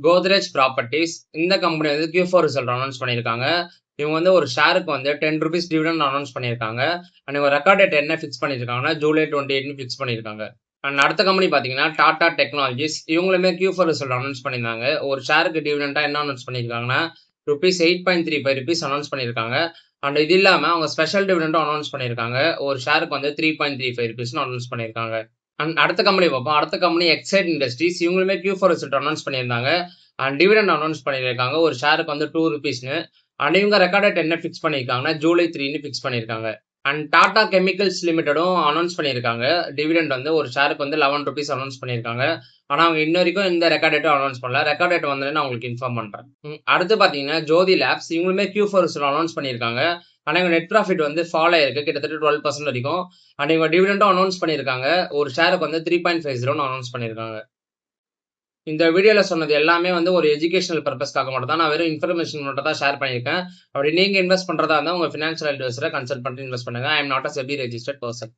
Godrej properties இந்த company வந்து Q4 result announce பண்ணியிருக்காங்க. இவங்க வந்து ஒரு ஷேருக்கு வந்து ₹10 டிவிடெண்ட் அனௌன்ஸ் பண்ணியிருக்காங்க. அண்ட் இவங்க ரெக்கார்ட் டேட் என்ன ஃபிக்ஸ் பண்ணியிருக்காங்கன்னா, ஜூலை 28ன்னு ஃபிக்ஸ் பண்ணியிருக்காங்க. அண்ட் அடுத்த கம்பெனி பார்த்தீங்கன்னா, டாடா டெக்னாலஜிஸ். இவங்களுமே Q4 ரிசல்ட் அனௌன்ஸ் பண்ணியிருந்தாங்க. ஒரு ஷேருக்கு டிவிடெண்டா என்ன அனௌன்ஸ் பண்ணியிருக்காங்கன்னா, ₹8.35 அனௌன்ஸ் பண்ணியிருக்காங்க. அண்ட் இது இல்லாம அவங்க ஸ்பெஷல் டிவிடெண்டும் அனௌன்ஸ் பண்ணியிருக்காங்க. ஒரு ஷேருக்கு வந்து ₹3.35 அனௌன்ஸ் பண்ணியிருக்காங்க. அண்ட் அடுத்த கம்பெனி பார்ப்போம். அடுத்த கம்பெனி எக்ஸைட் இண்டஸ்ட்ரீஸ். இவங்களுமே Q4 ரிசல்ட் அனௌன்ஸ் பண்ணியிருந்தாங்க. அண்ட் டிவிடெண்ட் அனௌன்ஸ் பண்ணியிருக்காங்க. ஒரு ஷேருக்கு வந்து ₹2ன்னு. அண்ட் இவங்க ரெக்கார்ட் டேட் என்ன ஃபிக்ஸ் பண்ணியிருக்காங்கன்னா, ஜூலை 3ன்னு ஃபிக்ஸ் பண்ணியிருக்காங்க. அண்ட் டாடா கெமிக்கல்ஸ் லிமிடெடும் அனௌன்ஸ் பண்ணியிருக்காங்க. டிவிடெண்ட் வந்து ஒரு ஷேருக்கு வந்து ₹11 அனௌன்ஸ் பண்ணியிருக்காங்க. ஆனா அவங்க இன்ன வரைக்கும் எந்த ரெக்கார்ட் டேட்டும் அனௌன்ஸ் பண்ணல. ரெக்கார்ட் டேட் வந்தோனே நான் உங்களுக்கு இன்ஃபார்ம் பண்றேன். அடுத்து பார்த்தீங்கன்னா, ஜோதி லேப்ஸ். இவங்களுமே Q4 ரிசல்ட் அனௌன்ஸ் பண்ணியிருக்காங்க. ஆனா இவங்க நெட் ப்ராஃபிட் வந்து ஃபால் ஆயிருக்கு. கிட்டத்தட்ட 12% வரைக்கும். அண்ட் இவங்க டிவிடெண்டும் அனௌன்ஸ் பண்ணியிருக்காங்க. ஒரு ஷேருக்கு வந்து 3.50ன்னு அனௌன்ஸ் பண்ணியிருக்காங்க. இந்த வீடியோல சொன்னது எல்லாமே வந்து ஒரு எஜுகேஷனல் பர்பஸ்க்காக மட்டும் தான். நான் வெறும் இன்ஃபர்மேஷன் மட்டும் தான் ஷேர் பண்ணியிருக்கேன். அப்படி நீங்க இன்வெஸ்ட் பண்றதா இருந்தா உங்க ஃபினான்ஷியல் அட்வைசரை கன்சல்ட் பண்ணிட்டு இன்வெஸ்ட் பண்ணுங்க. I am not a SEBI registered person.